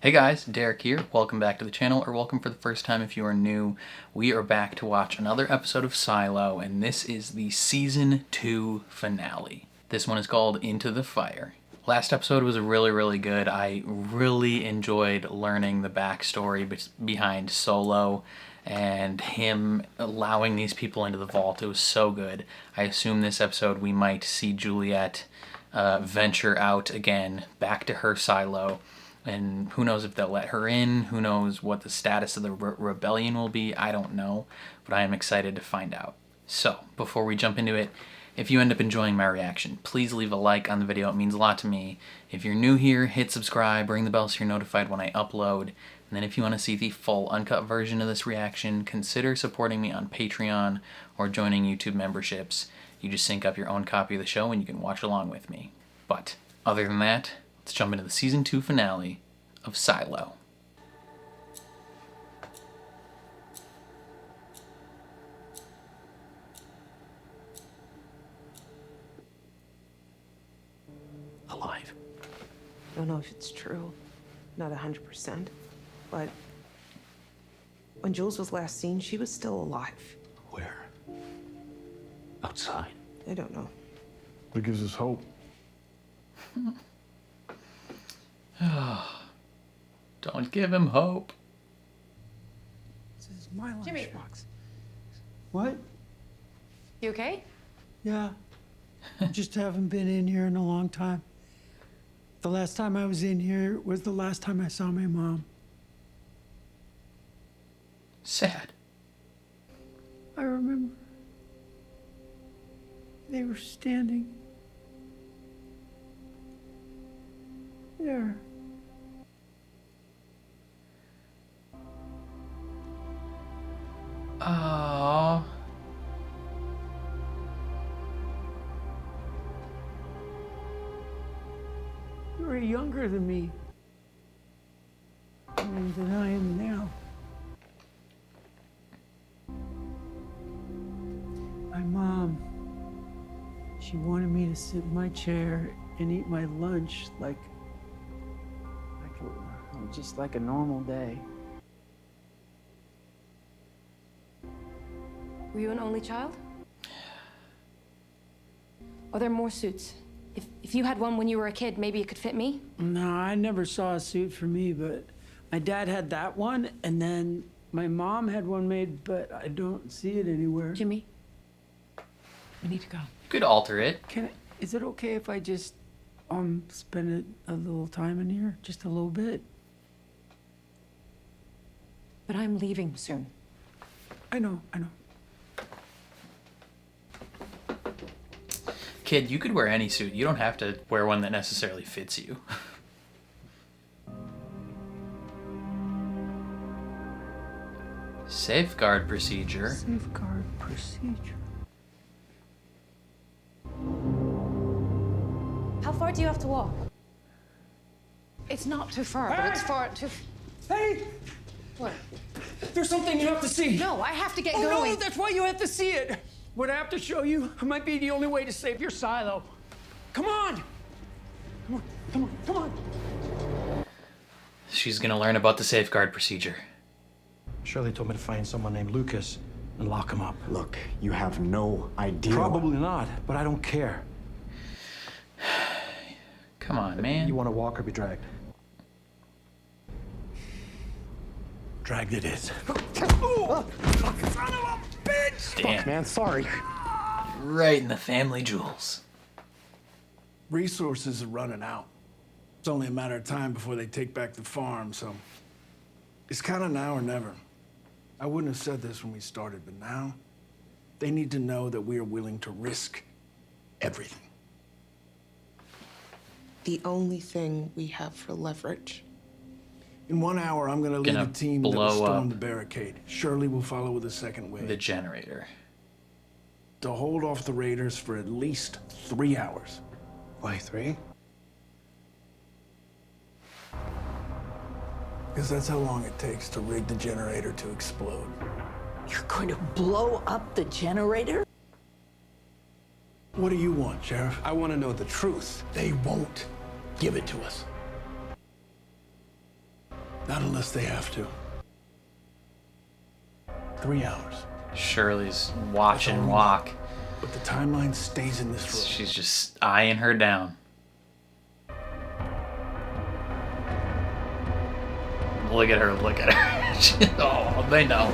Hey guys, Derek here. Welcome back to the channel, or welcome for the first time if you are new. We are back to watch another episode of Silo, and this is the Season 2 finale. This one is called Into the Fire. Last episode was really good. I really enjoyed learning the backstory behind Solo and him allowing these people into the vault. It was so good. I assume this episode we might see Juliet venture out again, back to her silo. And who knows if they'll let her in, who knows what the status of the rebellion will be, I don't know, but I am excited to find out. So, before we jump into it, if you end up enjoying my reaction, please leave a like on the video, it means a lot to me. If you're new here, hit subscribe, ring the bell so you're notified when I upload, and then if you want to see the full uncut version of this reaction, consider supporting me on Patreon or joining YouTube memberships. You just sync up your own copy of the show and you can watch along with me. But, other than that, let's jump into the Season 2 finale of Silo. Alive. I don't know if it's true. Not 100%. But when Jules was last seen, she was still alive. Where? Outside? I don't know. That gives us hope. Don't give him hope. This is my Jimmy. lunchbox. What? You okay? Yeah. I just haven't been in here in a long time. The last time I was in here was the last time I saw my mom. Sad. I remember they were standing there. Aww. You were younger than me. Than I am now. My mom, she wanted me to sit in my chair and eat my lunch just like a normal day. Were you an only child? Are there more suits? If you had one when you were a kid, maybe it could fit me? No, I never saw a suit for me, but my dad had that one, and then my mom had one made, but I don't see it anywhere. Jimmy, we need to go. You could alter it. Is it okay if I just spend a little time in here? Just a little bit? But I'm leaving soon. I know. Kid, you could wear any suit. You don't have to wear one that necessarily fits you. Safeguard procedure. Safeguard procedure. How far do you have to walk? It's not too far, but it's far too... Hey! What? There's something you have to see. No, I have to get Oh, going. no, that's why you have to see it. What I have to show you might be the only way to save your silo. Come on! Come on. She's gonna learn about the safeguard procedure. Shirley told me to find someone named Lucas and lock him up. Look, you have no idea. Probably not, but I don't care. Come on, man. You want to walk or be dragged? Dragged it is. Damn. Man, sorry. Right in the family jewels. Resources are running out. It's only a matter of time before they take back the farm, so it's kind of now or never. I wouldn't have said this when we started, but now they need to know that we are willing to risk everything. The only thing we have for leverage. In 1 hour, I'm gonna lead Gonna a team that will blow storm up the barricade. Shirley will follow with a second wave. The generator. To hold off the raiders for at least 3 hours. Why 3? Because that's how long it takes to rig the generator to explode. You're going to blow up the generator? What do you want, Sheriff? I want to know the truth. They won't give it to us. Not unless they have to. 3 hours. Shirley's watching walk. But the timeline stays in this room. She's just eyeing her down. Look at her, look at her. Oh, they know.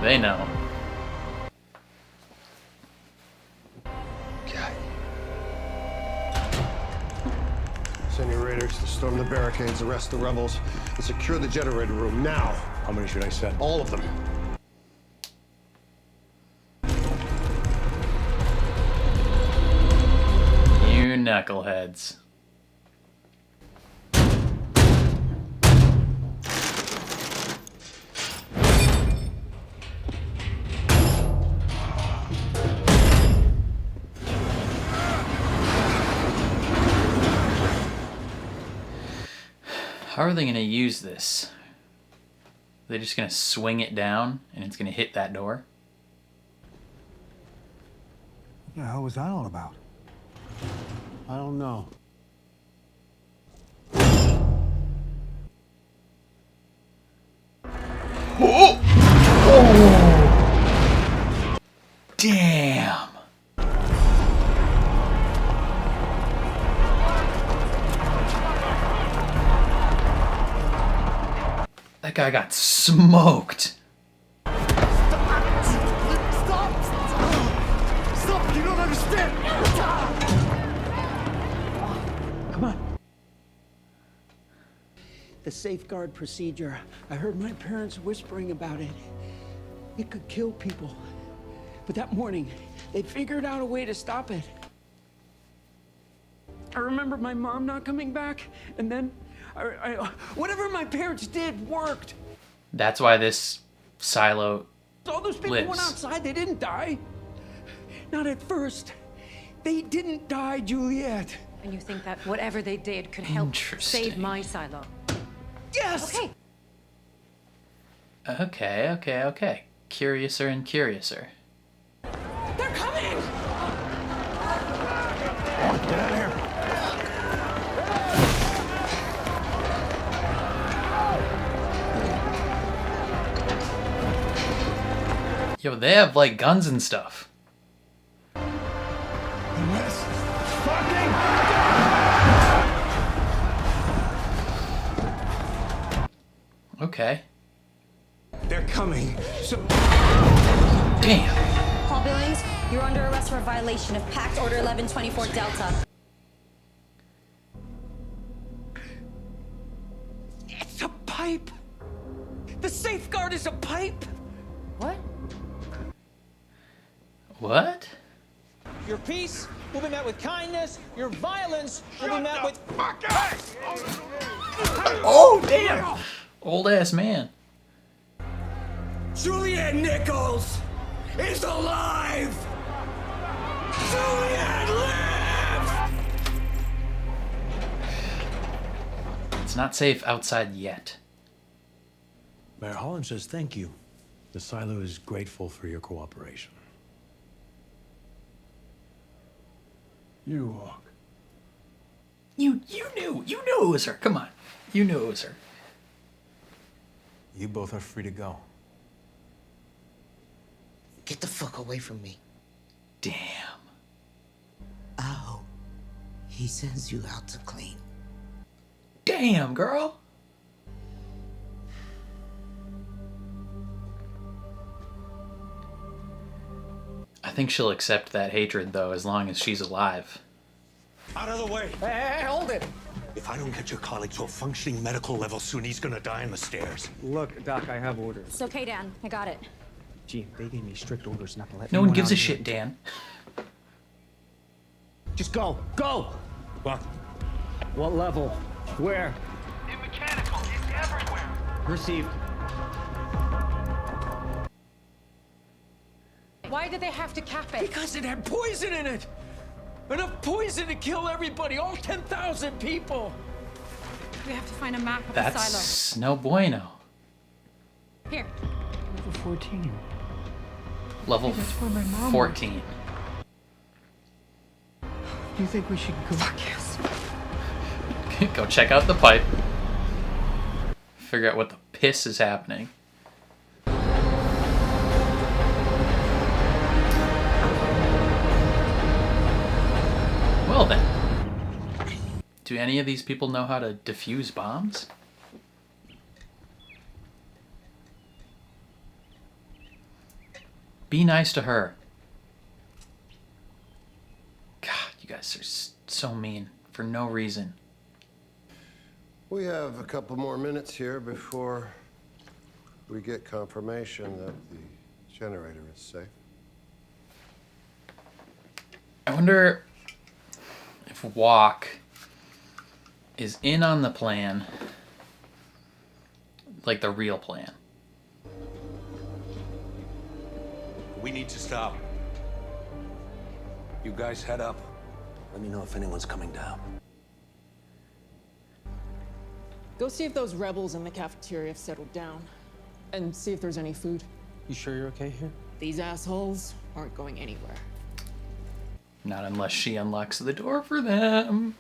They know. Okay. Send your raiders to storm the barricades, arrest the rebels, and secure the generator room now. How many should I send? All of them. You knuckleheads. How are they going to use this? Are they just going to swing it down and it's going to hit that door? What the hell was that all about? I don't know. Oh! Damn! That guy got smoked. Stop! You don't understand! Come on. The safeguard procedure. I heard my parents whispering about it. It could kill people. But that morning, they figured out a way to stop it. I remember my mom not coming back, and then whatever my parents did worked. That's why this silo All those people went outside, they didn't die. Not at first. They didn't die, Juliet. And you think that whatever they did could help save my silo? Yes! Okay. Okay. Curiouser and curiouser. They're coming! Get out of here! Yo, they have like guns and stuff. Okay. They're coming. So Damn. Paul Billings, you're under arrest for a violation of Pact Order 1124 Delta. It's a pipe! The safeguard is a pipe! What? What? Your peace will be met with kindness. Your violence will be met with... Oh, damn! Old ass man. Juliet Nichols is alive! Juliet lives! It's not safe outside yet. Mayor Holland says thank you. The silo is grateful for your cooperation. You walk. You knew it was her. Come on. You knew it was her. you both are free to go. Get the fuck away from me. Damn. Oh, he sends you out to clean. Damn, girl. I think she'll accept that hatred, though, as long as she's alive. Out of the way! Hey, hold it! If I don't get your colleague to a functioning medical level soon, he's gonna die in the stairs. Look, Doc, I have orders. It's okay, Dan. I got it. Gee, they gave me strict orders not to let No one anyone gives out a here. shit, Dan. Just go. Go! What? What level? Where? In mechanical, it's everywhere! Received. Why did they have to cap it? Because it had poison in it! Enough poison to kill everybody, all 10,000 people! We have to find a map of the That's silo. no bueno. Here. Level 14. Level That's where my mom 14. Do you think we should go? Fuck yes. Go check out the pipe. Figure out what the piss is happening. Well then. Do any of these people know how to defuse bombs? Be nice to her. God, you guys are so mean for no reason. We have a couple more minutes here before we get confirmation that the generator is safe. I wonder if Walk is in on the plan, like the real plan. We need to stop. You guys head up. Let me know if anyone's coming down. Go see if those rebels in the cafeteria have settled down. And see if there's any food. You sure you're okay here? These assholes aren't going anywhere. Not unless she unlocks the door for them.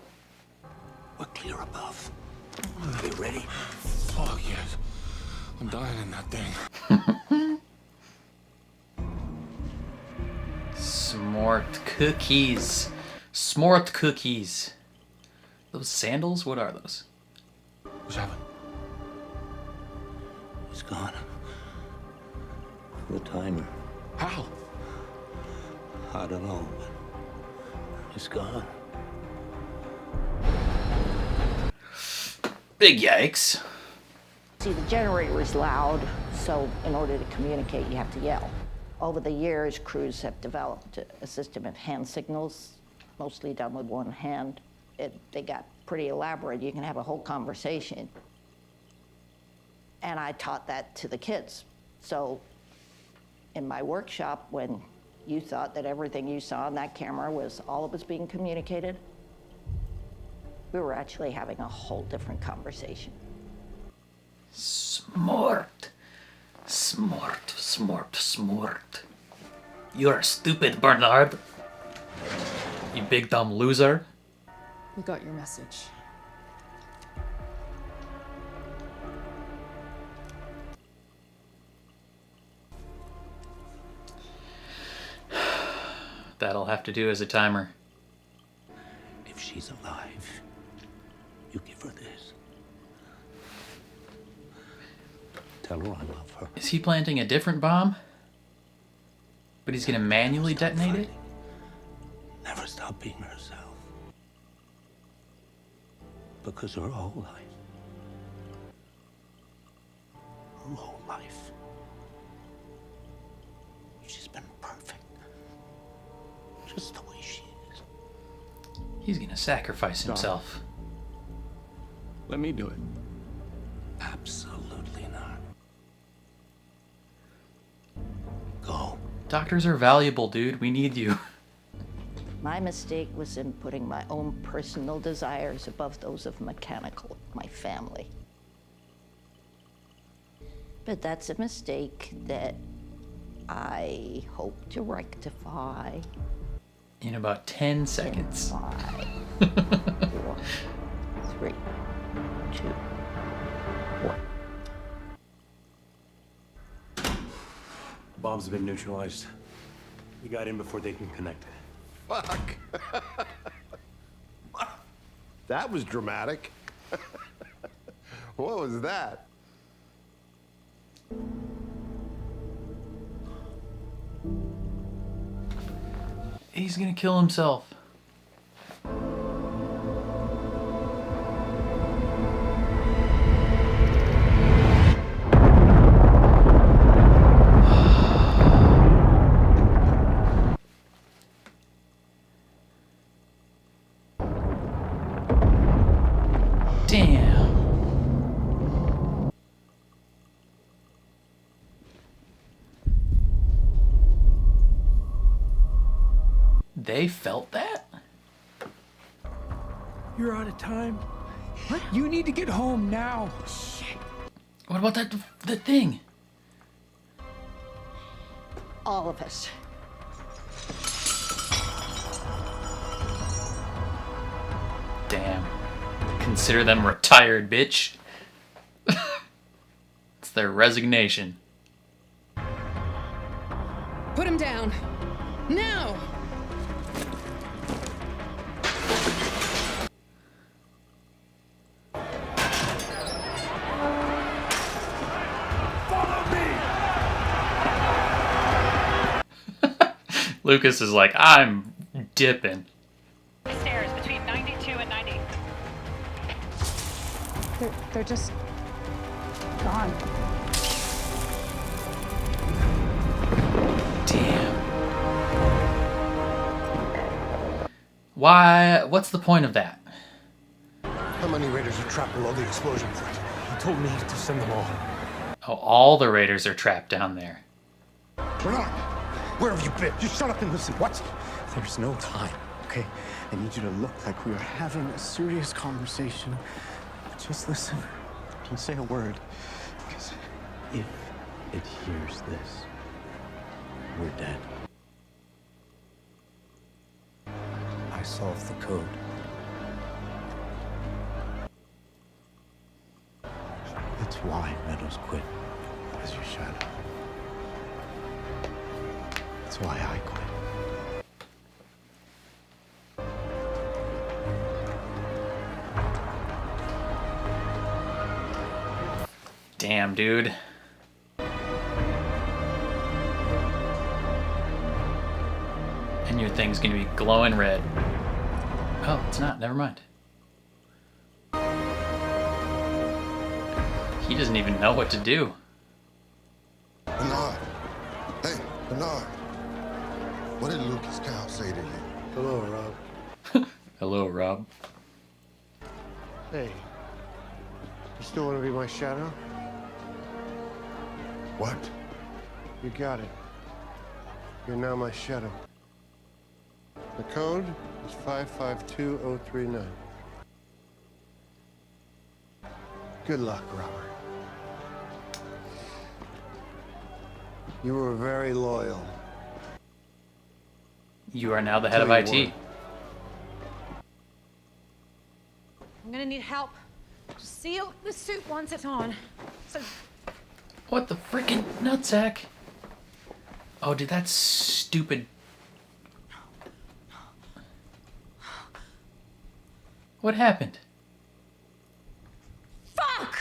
We're clear above. Are you ready? Fuck yes. I'm dying in that thing. S'mort cookies. S'mort cookies. Those sandals? What are those? What's happened? It's gone. The timer. How? I don't know, but it's gone. Big yikes. See, the generator is loud, so in order to communicate, you have to yell. Over the years, crews have developed a system of hand signals, mostly done with one hand. They got pretty elaborate. You can have a whole conversation. And I taught that to the kids. So in my workshop, when you thought that everything you saw on that camera was all that was being communicated, we were actually having a whole different conversation. Smart. Smart, smart, smart. You're stupid, Bernard. You big dumb loser. We got your message. That'll have to do as a timer. If she's alive, you give her this. Tell her I love her. Is he planting a different bomb? But he's gonna manually detonate it? Never stop being herself. Because her whole life. Her whole life. She's been perfect. Just the way she is. He's gonna sacrifice himself. Let me do it. Absolutely not. Go. Doctors are valuable, dude. We need you. My mistake was in putting my own personal desires above those of my family. But that's a mistake that I hope to rectify. In about 10 seconds. 5, 4, 3, 2, 1. Bombs have been neutralized. We got in before they can connect. Fuck. That was dramatic. What was that? He's gonna kill himself. Damn. They felt that? You're out of time. What? You need to get home now. Shit. What about the thing? All of us. Damn. Consider them retired, bitch. their resignation. Put him down. Now! Lucas is like, I'm dipping. Stairs between 92 and 90. They're just gone. Damn. Why? What's the point of that? How many raiders are trapped below the explosion point? He told me to send them all. Oh, all the raiders are trapped down there. Bernard, where have you been? Just shut up and listen. What? There's no time, okay? I need you to look like we are having a serious conversation. Just listen. Don't say a word. Because if it hears this, we're dead. I solved the code. That's why Meadows quit as your shadow. That's why I quit. Damn, dude. And your thing's gonna be glowing red. Oh, it's not. Never mind. He doesn't even know what to do. Bernard. Hey, Bernard. What did Lucas Cal say to you? Hello, Rob. Hello, Rob. Hey, you still want to be my shadow? What? You got it. You're now my shadow. The code is 552039. Good luck, Robert. You were very loyal. You are now the head of Tell IT. you I'm gonna need help. Just seal the suit once it's on. So What the freaking nutsack? Oh, did that stupid... What happened? Fuck!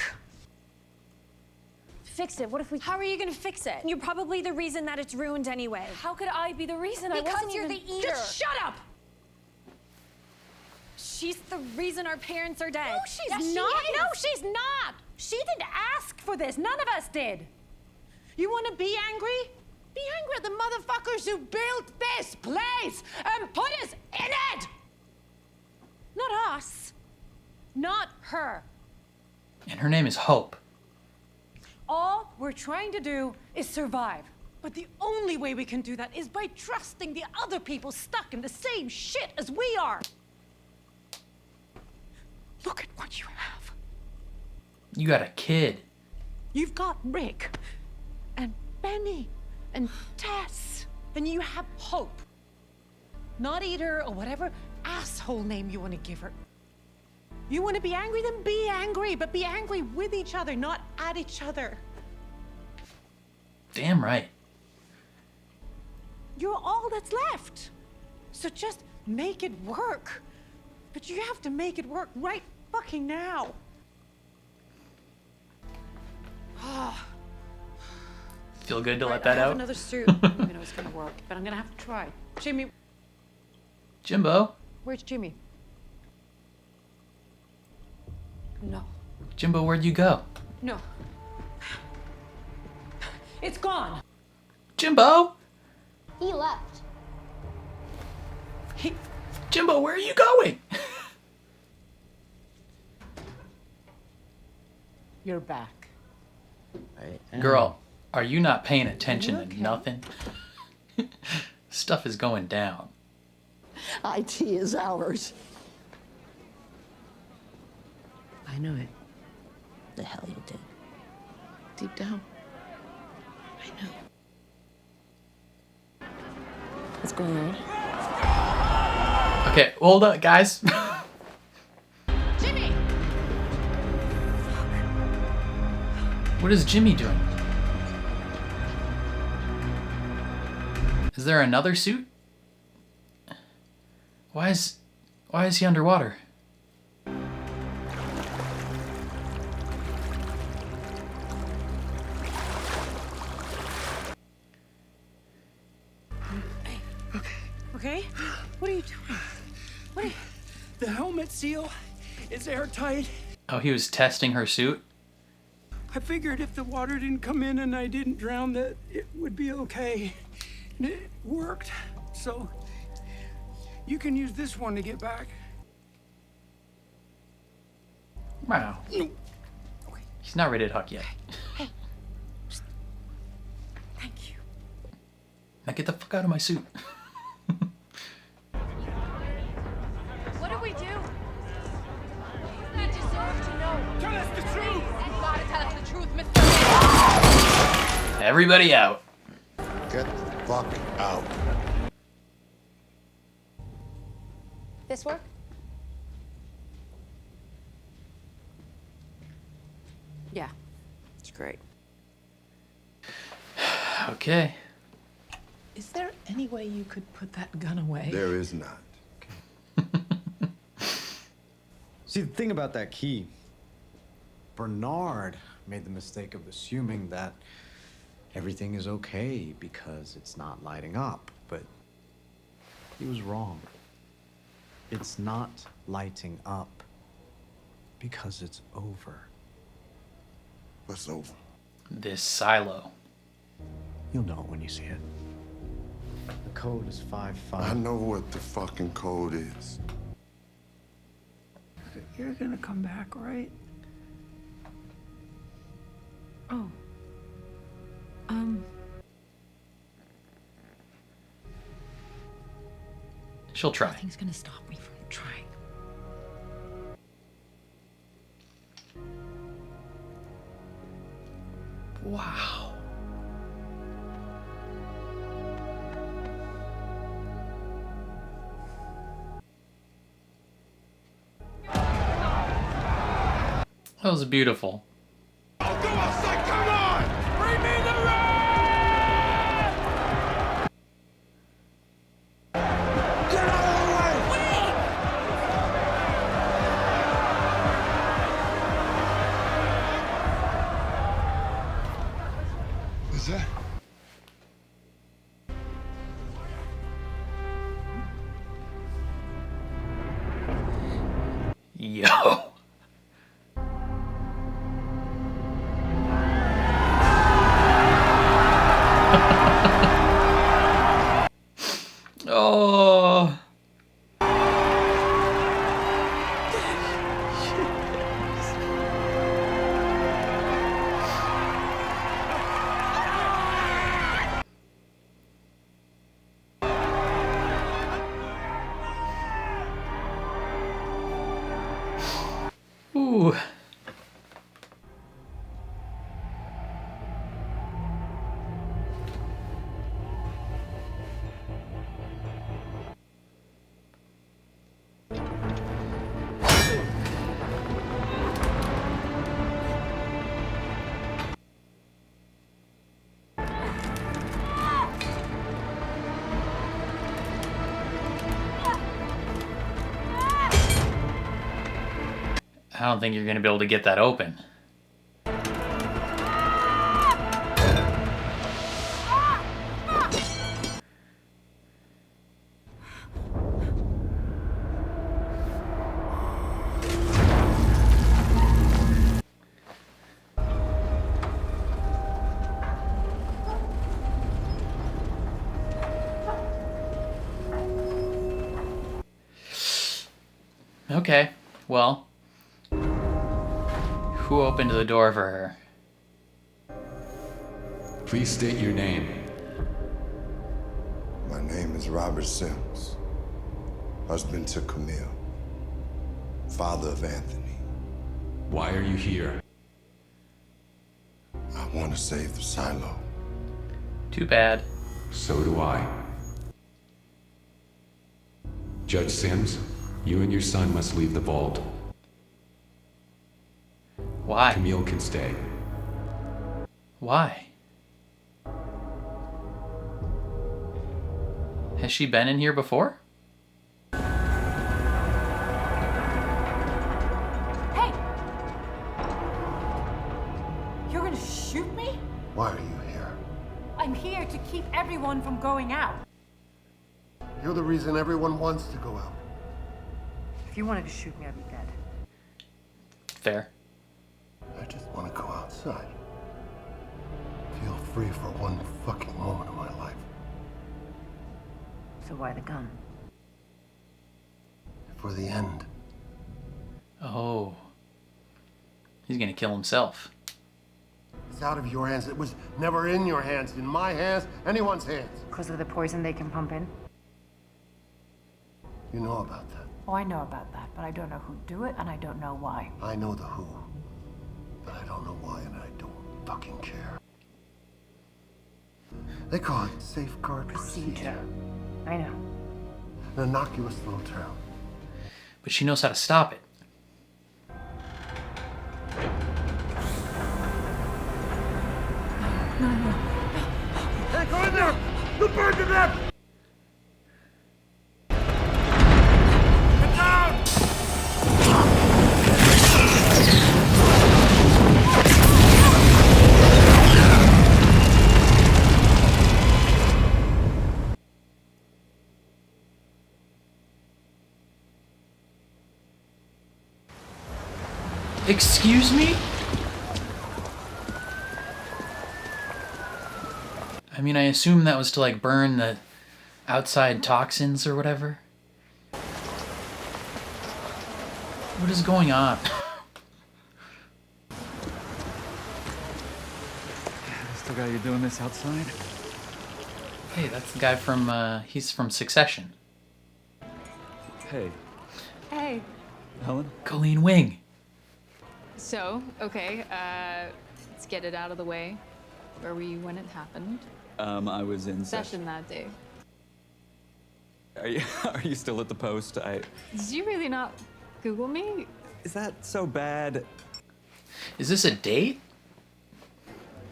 Fix it. What if we... How are you gonna fix it? You're probably the reason that it's ruined anyway. How could I be the reason? I wasn't you're even... the eater. Just shut up! She's the reason our parents are dead. No, she's Yes, not. She is. No, she's not. She didn't ask for this. None of us did. You want to be angry? Be angry at the motherfuckers who built this place and put us in it. Not us. Not her. And her name is Hope. All we're trying to do is survive. But the only way we can do that is by trusting the other people stuck in the same shit as we are. Look at what you have. You got a kid. You've got Rick and Benny and Tess. And you have Hope. Not Eater or whatever asshole name you want to give her. You want to be angry? Then be angry. But be angry with each other, not at each other. Damn right. You're all that's left. So just make it work. But you have to make it work right fucking now. Feel good to Right, let that I have out? another suit. I don't even know it's gonna work, but I'm gonna have to try. Jimmy, Jimbo? where's Jimmy? No. Jimbo, where'd you go? No. It's gone. Jimbo? He left. Jimbo, where are you going? You're back. Girl, are you not paying attention to nothing? Stuff is going down. IT is ours. I know it. The hell you did. Deep down. I know. What's going on? Okay, hold on, guys. Jimmy! What is Jimmy doing? Is there another suit? Why is he underwater? Okay? What are you doing? What are you... The helmet seal is airtight. Oh, he was testing her suit? I figured if the water didn't come in and I didn't drown, that it would be okay. And it worked. So you can use this one to get back. Wow. He's not ready to hug yet. Hey. Thank you. Now get the fuck out of my suit. What do we do? We deserve to know. Tell us the truth! You gotta tell us the truth, Mr. Everybody out. Get the fuck out. This work? Yeah, it's great. Okay. Is there any way you could put that gun away? There is not. See, the thing about that key, Bernard made the mistake of assuming that everything is okay because it's not lighting up, but he was wrong. It's not lighting up because it's over. What's over? This silo. You'll know it when you see it. The code is 5-5. I know what the fucking code is. You're gonna come back, right? Oh. She'll try. Nothing's gonna stop me from trying. Wow. That was beautiful. I'll go outside, come on! Bring me the Get out of the way! What's that? Yo. Oh. Ooh. I don't think you're going to be able to get that open. Okay, well, who opened the door for her? Please state your name. My name is Robert Sims, husband to Camille, father of Anthony. Why are you here? I want to save the silo. Too bad. So do I. Judge Sims, you and your son must leave the vault. Why? Camille can stay. Why? Has she been in here before? Hey! You're gonna shoot me? Why are you here? I'm here to keep everyone from going out. You're the reason everyone wants to go out. If you wanted to shoot me, I'd be dead. Fair. I just want to go outside. Feel free for one fucking moment of my life. So why the gun? For the end. Oh. He's gonna kill himself. It's out of your hands. It was never in your hands, in my hands, anyone's hands. Because of the poison they can pump in? You know about that. Oh, I know about that, but I don't know who'd do it, and I don't know why. I know the who, but I don't know why, and I don't fucking care. They call it safeguard procedure. I know. An innocuous little term. But she knows how to stop it. No. Hey, go in there! You burned to death! Get down! Excuse me? I mean, I assume that was to, like, burn the outside toxins or whatever. What is going on? Still got you doing this outside? Hey, that's the guy from, he's from Succession. Hey, Hey. Helen? Colleen Wing. So, okay, let's get it out of the way. Where were you when it happened? I was in Session that day. Are you still at the post? Did you really not Google me? Is that so bad? Is this a date?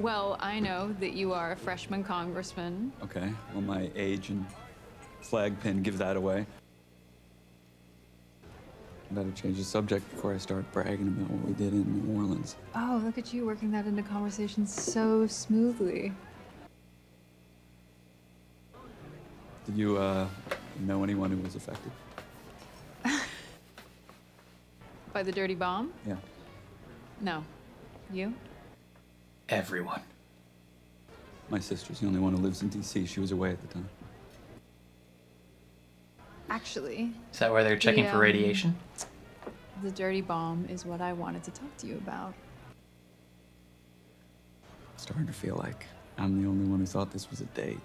Well, I know that you are a freshman congressman. Okay, well, my age and flag pin give that away. I better change the subject before I start bragging about what we did in New Orleans. Oh, look at you working that into conversation so smoothly. Did you, know anyone who was affected? By the dirty bomb? Yeah. No. You? Everyone. My sister's the only one who lives in D.C. She was away at the time. Actually. Is that why they're checking for radiation? The dirty bomb is what I wanted to talk to you about. Starting to feel like I'm the only one who thought this was a date.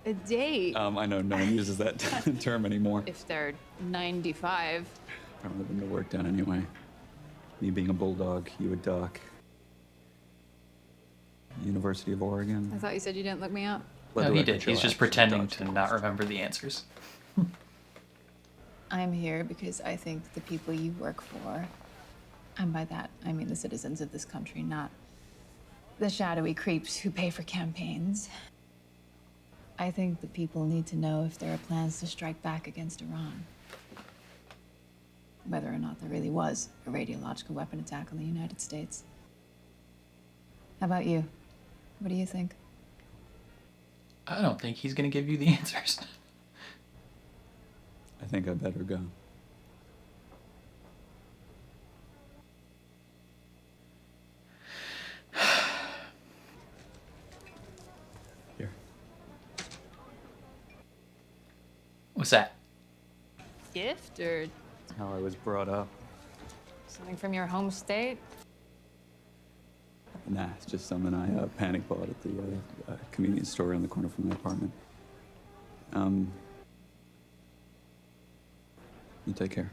A date? I know no one uses that term anymore. If they're 95. I don't have them to work done anyway. Me being a bulldog, you a duck. University of Oregon. I thought you said you didn't look me up. No, he did. He's just pretending to not remember the answers. I'm here because I think the people you work for, and by that I mean the citizens of this country, not the shadowy creeps who pay for campaigns. I think the people need to know if there are plans to strike back against Iran. Whether or not there really was a radiological weapon attack on the United States. How about you? What do you think? I don't think he's gonna give you the answers. I think I better go. Here. What's that? Gift or How I was brought up. something from your home state? Nah, it's just something I panic bought at the convenience store around the corner from my apartment. You take care.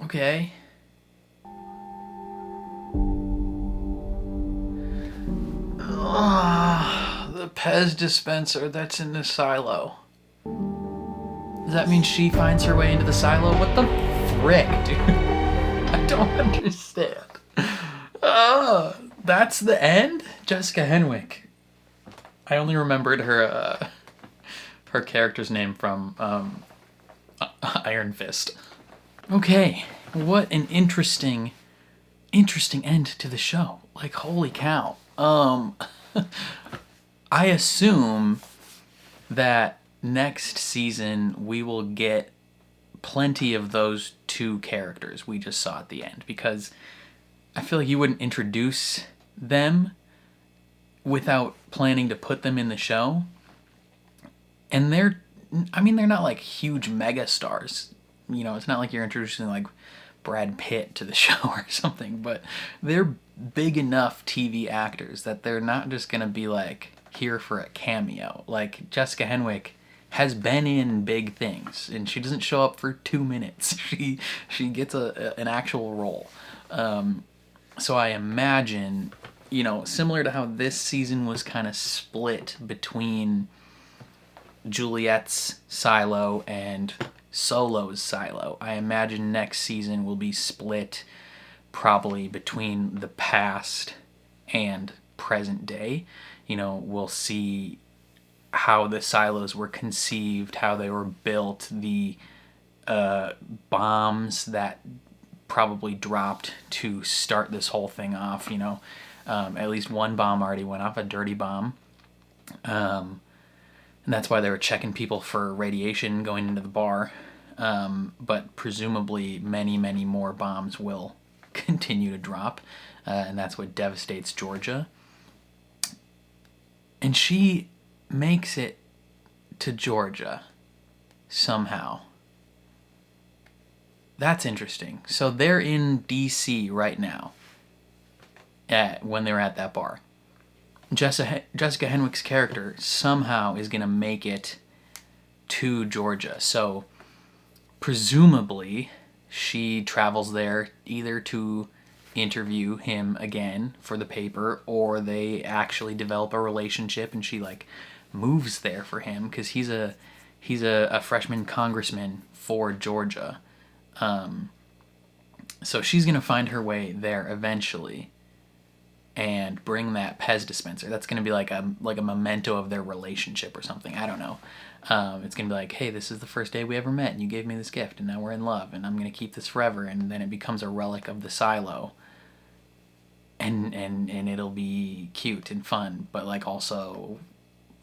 Okay. The Pez dispenser that's in the silo. Does that mean she finds her way into the silo? What the frick, dude? I don't understand. That's the end? Jessica Henwick. I only remembered her her character's name from Iron Fist. Okay, what an interesting end to the show. Like, holy cow. I assume that next season we will get plenty of those two characters we just saw at the end, because I feel like you wouldn't introduce them without planning to put them in the show. And they're not like huge mega stars. You know, it's not like you're introducing like Brad Pitt to the show or something, but they're big enough TV actors that they're not just gonna be like here for a cameo. Like, Jessica Henwick has been in big things, and she doesn't show up for 2 minutes. She gets an actual role. So I imagine, you know, similar to how this season was kind of split between Juliet's silo and Solo's silo, I imagine next season will be split probably between the past and present day. You know, we'll see how the silos were conceived, how they were built, the bombs that probably dropped to start this whole thing off. You know, at least one bomb already went off, a dirty bomb. And that's why they were checking people for radiation going into the bar. But presumably many, many more bombs will continue to drop. And that's what devastates Georgia. And she makes it to Georgia somehow. That's interesting. So they're in D.C. right now when they were at that bar. Jessica Henwick's character somehow is going to make it to Georgia. So presumably she travels there either to interview him again for the paper, or they actually develop a relationship and she like moves there for him because he's a freshman congressman for Georgia. So she's going to find her way there eventually and bring that Pez dispenser. That's going to be like a memento of their relationship or something. I don't know. It's going to be like, hey, this is the first day we ever met and you gave me this gift and now we're in love and I'm going to keep this forever. And then it becomes a relic of the silo. And it'll be cute and fun, but like also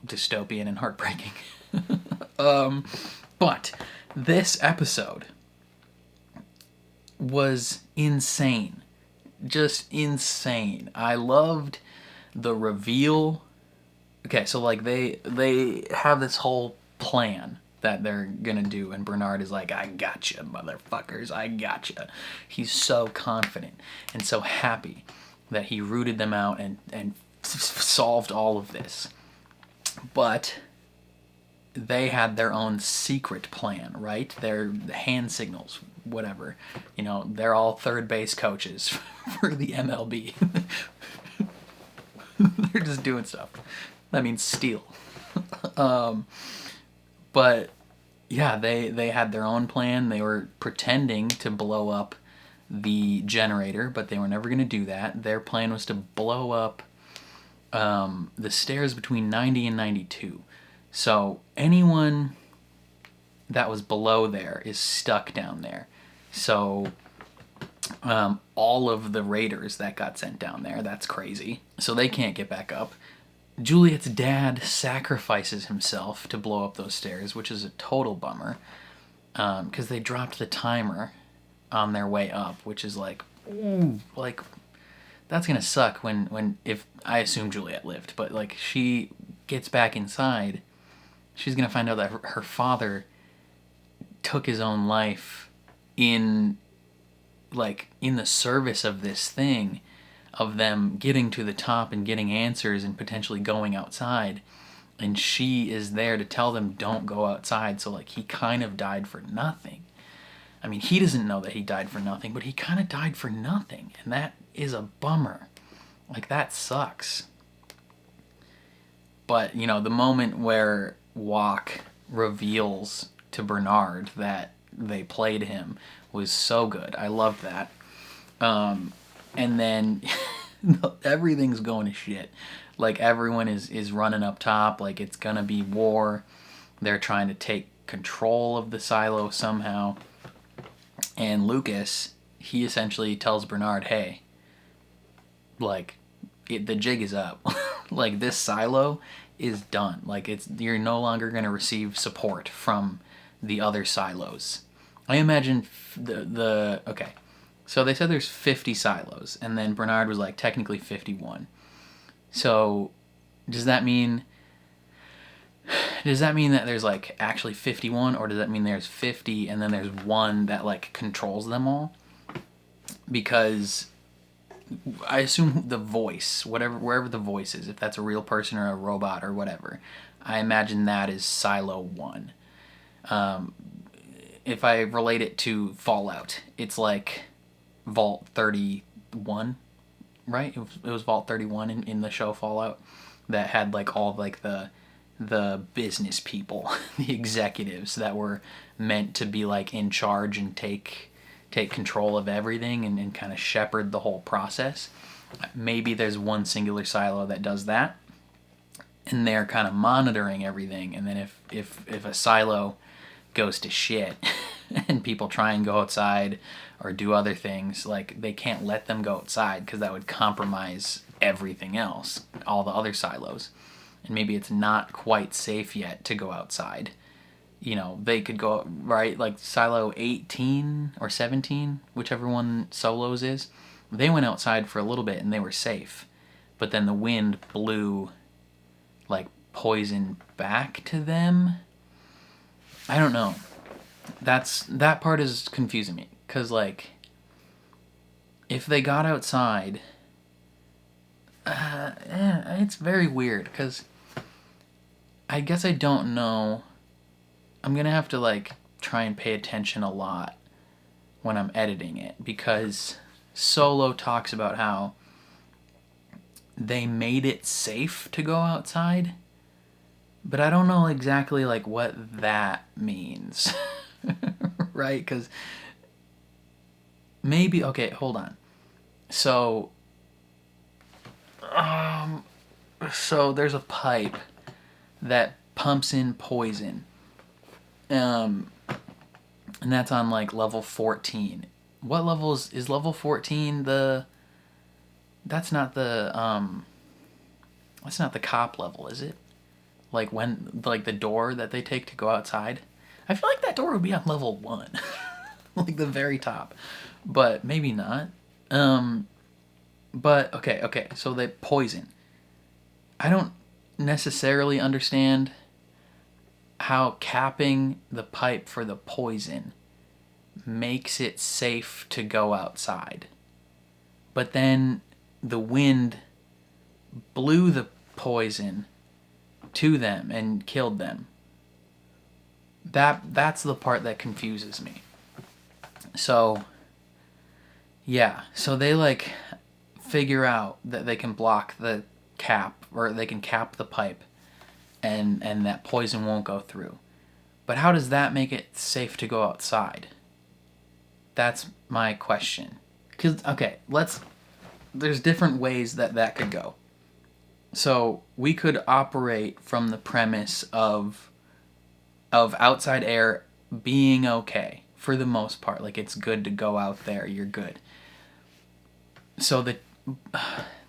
dystopian and heartbreaking. But this episode was insane. Just insane. I loved the reveal. Okay, so like they have this whole plan that they're gonna do, and Bernard is like, I gotcha, motherfuckers, I gotcha. He's so confident and so happy that he rooted them out and solved all of this. But they had their own secret plan, right? Their hand signals, whatever. You know, they're all third base coaches for the MLB. They're just doing stuff. That means steal. But yeah, they had their own plan. They were pretending to blow up the generator, but they were never going to do that. Their plan was to blow up the stairs between 90 and 92. So anyone that was below there is stuck down there. So all of the raiders that got sent down there, that's crazy. So they can't get back up. Juliet's dad sacrifices himself to blow up those stairs, which is a total bummer, because they dropped the timer on their way up, which is like, ooh, like that's gonna suck when if I assume Juliet lived, but like she gets back inside, she's gonna find out that her father took his own life in the service of this thing, of them getting to the top and getting answers and potentially going outside, and she is there to tell them don't go outside. So like he kind of died for nothing. I mean, he doesn't know that he died for nothing, but he kind of died for nothing, and that is a bummer. Like, that sucks. But, you know, the moment where Wok reveals to Bernard that they played him was so good. I loved that. And then everything's going to shit. Like, everyone is running up top. Like, it's gonna be war. They're trying to take control of the silo somehow. And Lucas, he essentially tells Bernard, hey, like, the jig is up. Like, this silo is done. Like, you're no longer going to receive support from the other silos. I imagine okay, so they said there's 50 silos, and then Bernard was like, technically 51. So does that mean that there's like actually 51, or does that mean there's 50 and then there's one that like controls them all? Because I assume the voice, wherever the voice is, if that's a real person or a robot or whatever, I imagine that is Silo 1. If I relate it to Fallout, it's like Vault 31, right? It was Vault 31 in the show Fallout that had like all like the business people, the executives that were meant to be like in charge and take control of everything and kind of shepherd the whole process. Maybe there's one singular silo that does that, and they're kind of monitoring everything. And then if a silo goes to shit and people try and go outside or do other things, like, they can't let them go outside because that would compromise everything else, all the other silos. And maybe it's not quite safe yet to go outside. You know, they could go, right, like Silo 18 or 17, whichever one Solos is, they went outside for a little bit and they were safe. But then the wind blew, like, poison back to them. I don't know. That part is confusing me. Because, like, if they got outside, it's very weird. Because I guess I don't know. I'm going to have to, like, try and pay attention a lot when I'm editing it, because Solo talks about how they made it safe to go outside, but I don't know exactly, like, what that means. Right? Because maybe, okay, hold on. So there's a pipe that pumps in poison. And that's on like level 14. What level is level 14? That's not the cop level, is it? Like when, like, the door that they take to go outside. I feel like that door would be on level 1. Like the very top. But maybe not. But okay, so they poison. I don't necessarily understand how capping the pipe for the poison makes it safe to go outside. But then the wind blew the poison to them and killed them. That's the part that confuses me. So, yeah. So they, like, figure out that they can block the cap, or they can cap the pipe, and that poison won't go through. But how does that make it safe to go outside? That's my question. Because, okay, there's different ways that could go. So we could operate from the premise of outside air being okay for the most part. Like, it's good to go out there. You're good. So the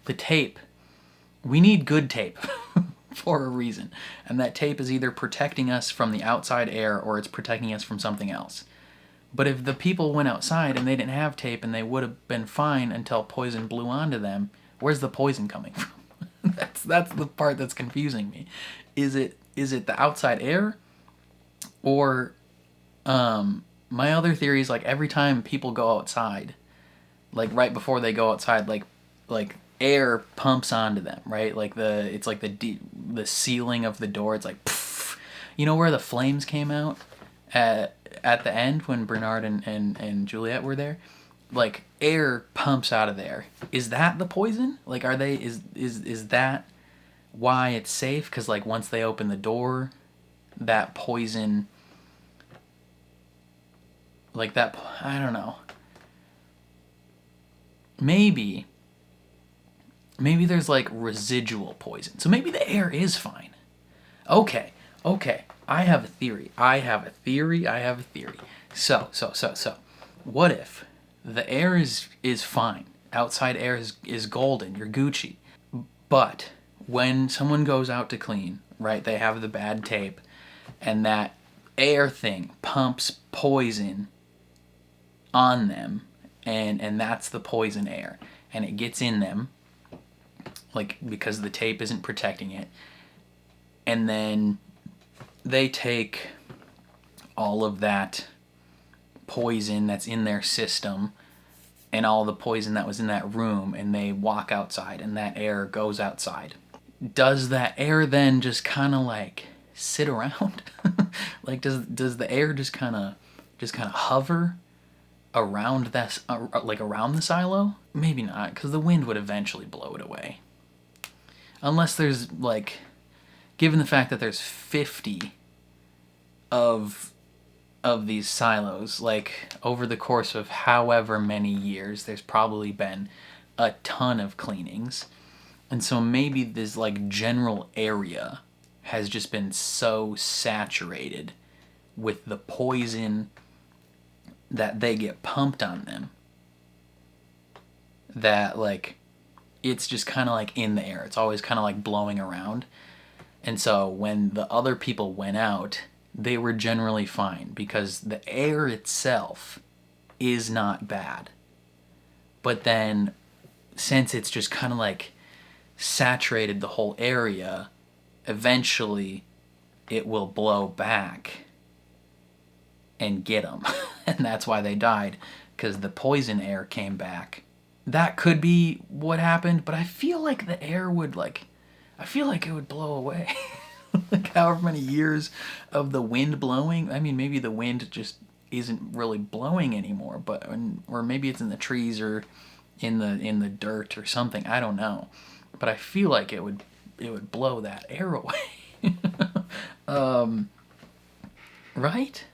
tape, we need good tape for a reason. And that tape is either protecting us from the outside air or it's protecting us from something else. But if the people went outside and they didn't have tape and they would have been fine until poison blew onto them, where's the poison coming from? That's the part that's confusing me. Is it the outside air? Or my other theory is, like, every time people go outside, like right before they go outside, like air pumps onto them, right? Like it's like the ceiling of the door. It's like, poof. You know where the flames came out at the end when Bernard and Juliet were there? Like, air pumps out of there. Is that the poison? Like, is that why it's safe? Because, like, once they open the door, that poison, like, that, I don't know. maybe there's like residual poison. So maybe the air is fine. Okay. I have a theory. So. What if the air is fine? Outside air is golden. You're Gucci. But when someone goes out to clean, right, they have the bad tape, and that air thing pumps poison on them, and that's the poison air, and it gets in them, like, because the tape isn't protecting it, and then they take all of that poison that's in their system and all the poison that was in that room, and they walk outside, and that air goes outside. Does that air then just kind of like sit around? Like, does the air just kind of hover around this, like around the silo? Maybe not, because the wind would eventually blow it away. Unless there's like, given the fact that there's 50 of these silos, like over the course of however many years, there's probably been a ton of cleanings. And so maybe this like general area has just been so saturated with the poison that they get pumped on them that like it's just kind of like in the air. It's always kind of like blowing around. And so when the other people went out, they were generally fine because the air itself is not bad. But then since it's just kind of like saturated the whole area, eventually it will blow back and get them. And that's why they died, because the poison air came back. That could be what happened, but I feel like the air would it would blow away. Like however many years of the wind blowing. I mean, maybe the wind just isn't really blowing anymore, but or maybe it's in the trees or in the dirt or something. I don't know, but I feel like it would blow that air away. Right?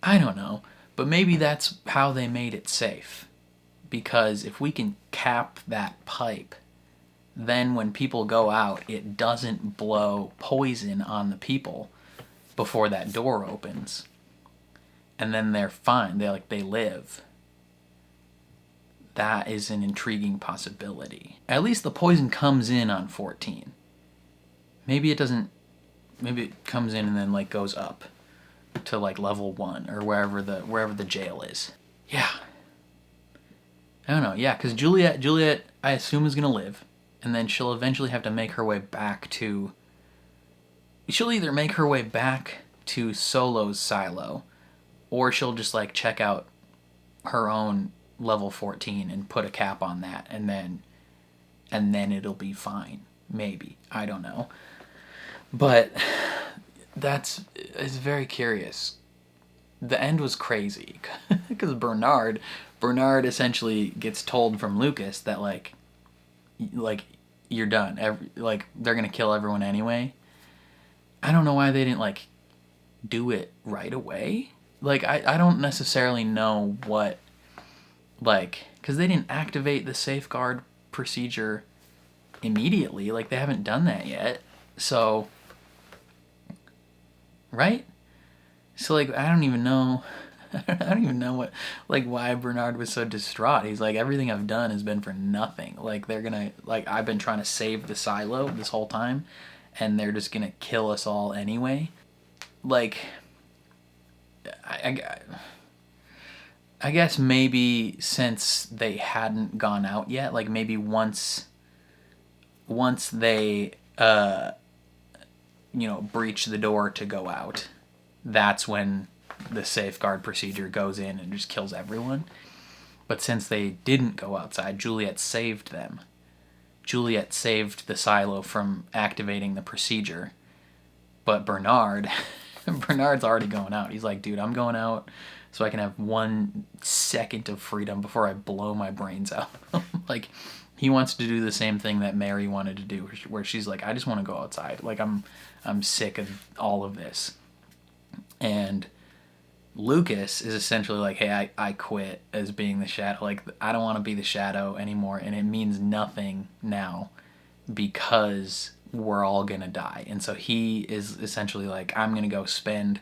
I don't know, but maybe that's how they made it safe. Because if we can cap that pipe, then when people go out, it doesn't blow poison on the people before that door opens. And then they're fine. They live. That is an intriguing possibility. At least the poison comes in on 14. Maybe it doesn't. Maybe it comes in and then like goes up to like level 1 or wherever the jail is. Yeah. I don't know. Yeah, because Juliet, I assume, is gonna live. And then she'll eventually have to make her way back to... She'll either make her way back to Solo's silo, or she'll just, like, check out her own level 14 and put a cap on that, and then it'll be fine. Maybe. I don't know. But it's very curious. The end was crazy, because Bernard essentially gets told from Lucas that, like you're done. They're gonna kill everyone anyway. I don't know why they didn't like do it right away. Like I don't necessarily know what, like, because they didn't activate the safeguard procedure immediately. Like they haven't done that yet. So, right? So like I don't even know what, like, why Bernard was so distraught. He's like, everything I've done has been for nothing. Like, they're gonna, like, I've been trying to save the silo this whole time, and they're just gonna kill us all anyway. Like, I guess maybe since they hadn't gone out yet, like, maybe once they, breach the door to go out, that's when the safeguard procedure goes in and just kills everyone. But since they didn't go outside, Juliet saved them. Juliet saved the silo from activating the procedure. But Bernard's already going out. He's like, dude, I'm going out so I can have 1 second of freedom before I blow my brains out. Like, he wants to do the same thing that Mary wanted to do, where she's like, I just want to go outside. Like, I'm sick of all of this. And Lucas is essentially like, hey, I quit as being the Shadow. Like, I don't want to be the Shadow anymore, and it means nothing now because we're all gonna die. And so he is essentially like, I'm gonna go spend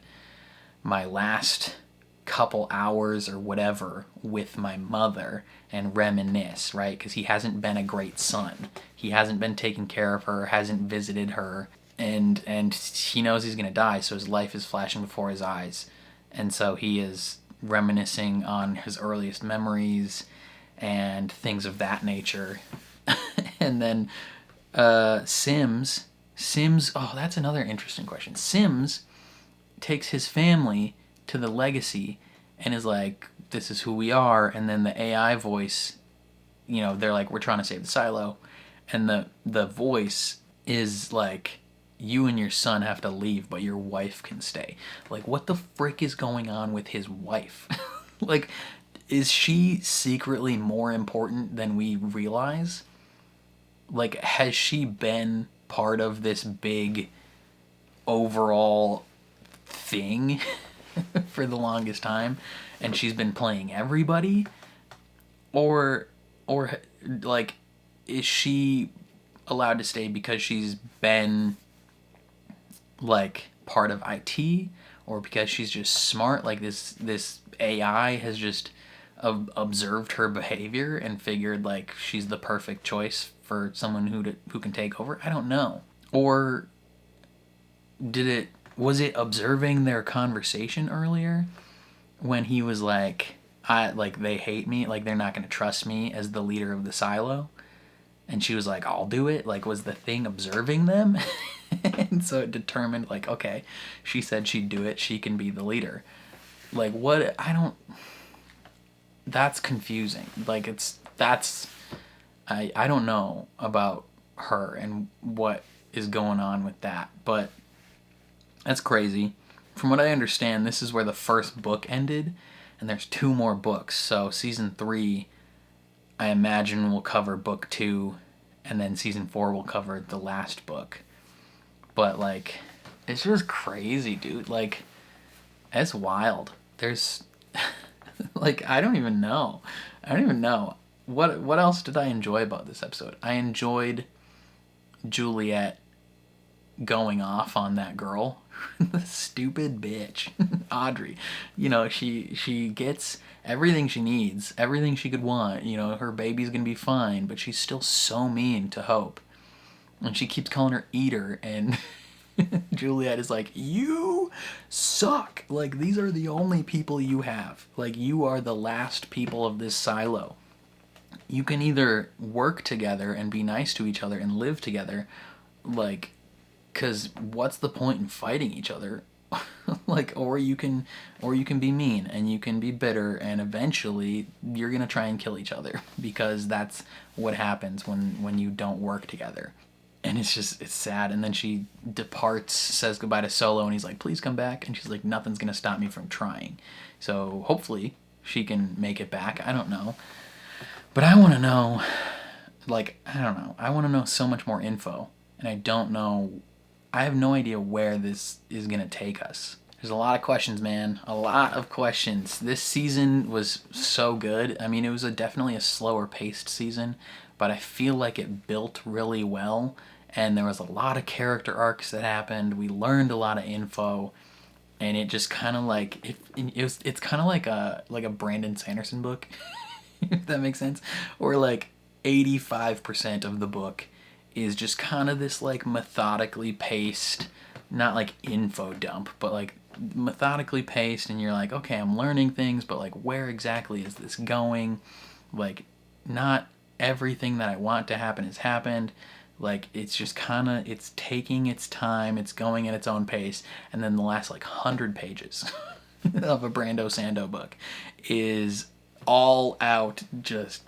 my last couple hours or whatever with my mother and reminisce, right? Because he hasn't been a great son. He hasn't been taking care of her, hasn't visited her, and he knows he's gonna die, so his life is flashing before his eyes. And so he is reminiscing on his earliest memories and things of that nature. And then Sims, oh, that's another interesting question. Sims takes his family to the legacy and is like, this is who we are. And then the AI voice, you know, they're like, we're trying to save the silo. And the voice is like, you and your son have to leave, but your wife can stay. Like, what the frick is going on with his wife? Like, is she secretly more important than we realize? Like, has she been part of this big overall thing for the longest time, and she's been playing everybody? Or like, is she allowed to stay because she's been like part of IT, or because she's just smart? Like, this AI has just observed her behavior and figured like she's the perfect choice for someone who can take over. I don't know. Or was it observing their conversation earlier when he was like, they hate me, like they're not going to trust me as the leader of the silo, and she was like, I'll do it. Like, was the thing observing them? And so it determined like, okay, she said she'd do it, she can be the leader. Like, what? That's confusing. Like, I don't know about her and what is going on with that, but that's crazy. From what I understand, this is where the first book ended, and there's 2 more books. So season 3, I imagine, will cover book 2, and then season 4 will cover the last book. But like, it's just crazy, dude. Like, it's wild. There's like, I don't even know. What else did I enjoy about this episode? I enjoyed Juliet going off on that girl. The stupid bitch. Audrey. You know, she gets everything she needs, everything she could want. You know, her baby's gonna be fine, but she's still so mean to Hope. And she keeps calling her Eater, and Juliet is like, you suck. Like, these are the only people you have. Like, you are the last people of this silo. You can either work together and be nice to each other and live together, like, because what's the point in fighting each other? Like, or you can be mean and you can be bitter, and eventually you're gonna try and kill each other, because that's what happens when you don't work together. And it's sad. And then she departs, says goodbye to Solo, and he's like, please come back. And she's like, nothing's gonna stop me from trying. So hopefully she can make it back. I don't know. But I want to know, like, I don't know. I want to know so much more info. And I have no idea where this is going to take us. There's a lot of questions, man. A lot of questions. This season was so good. I mean, it was definitely a slower paced season, but I feel like it built really well. And there was a lot of character arcs that happened. We learned a lot of info. And it just kind of like, it's kind of like a Brandon Sanderson book. If that makes sense. Or like 85% of the book is just kind of this like methodically paced, not like info dump, but like methodically paced, and you're like, okay, I'm learning things, but like, where exactly is this going? Like, not everything that I want to happen has happened. Like, it's just kind of, it's taking its time, it's going at its own pace, and then the last like 100 pages of a Brando Sando book is all out just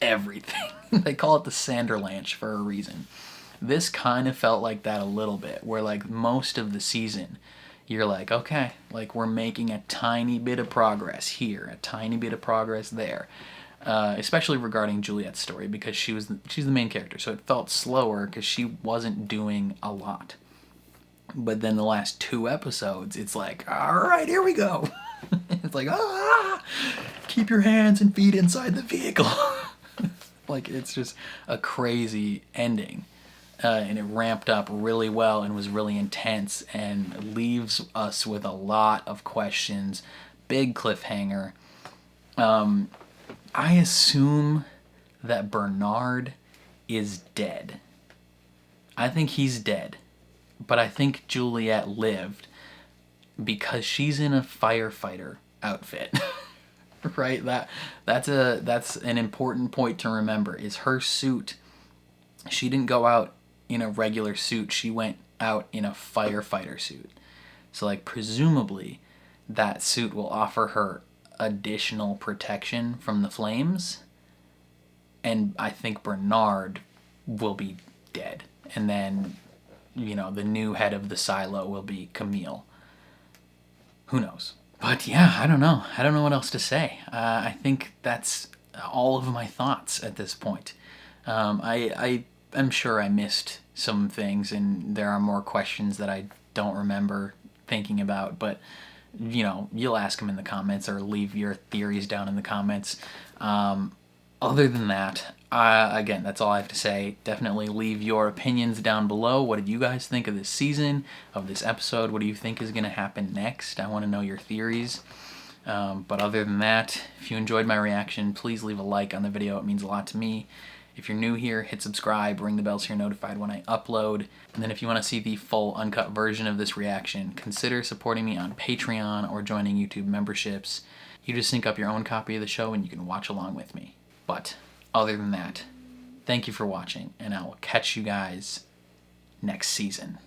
everything. They call it the Sanderlanche for a reason. This kind of felt like that a little bit, where like most of the season you're like, okay, like we're making a tiny bit of progress here, a tiny bit of progress there, especially regarding Juliet's story, because she's the main character, so it felt slower because she wasn't doing a lot. But then the last 2 episodes, it's like, all right, here we go. It's like, ah, keep your hands and feet inside the vehicle. Like, it's just a crazy ending. And it ramped up really well and was really intense and leaves us with a lot of questions. Big cliffhanger. I assume that Bernard is dead. I think he's dead. But I think Juliet lived because she's in a firefighter outfit. Right? That's an important point to remember, is her suit. She didn't go out in a regular suit. She went out in a firefighter suit. So, like, presumably that suit will offer her additional protection from the flames. And I think Bernard will be dead. And then, you know, the new head of the silo will be Camille. Who knows? But yeah, I don't know. I don't know what else to say. I think that's all of my thoughts at this point. I'm sure I missed some things, and there are more questions that I don't remember thinking about, but you know, you'll ask them in the comments or leave your theories down in the comments. Other than that, again, that's all I have to say. Definitely leave your opinions down below. What did you guys think of this season, of this episode? What do you think is going to happen next? I want to know your theories. But other than that, if you enjoyed my reaction, please leave a like on the video. It means a lot to me. If you're new here, hit subscribe, ring the bell so you're notified when I upload. And then if you want to see the full uncut version of this reaction, consider supporting me on Patreon or joining YouTube memberships. You just sync up your own copy of the show and you can watch along with me. But other than that, thank you for watching, and I will catch you guys next season.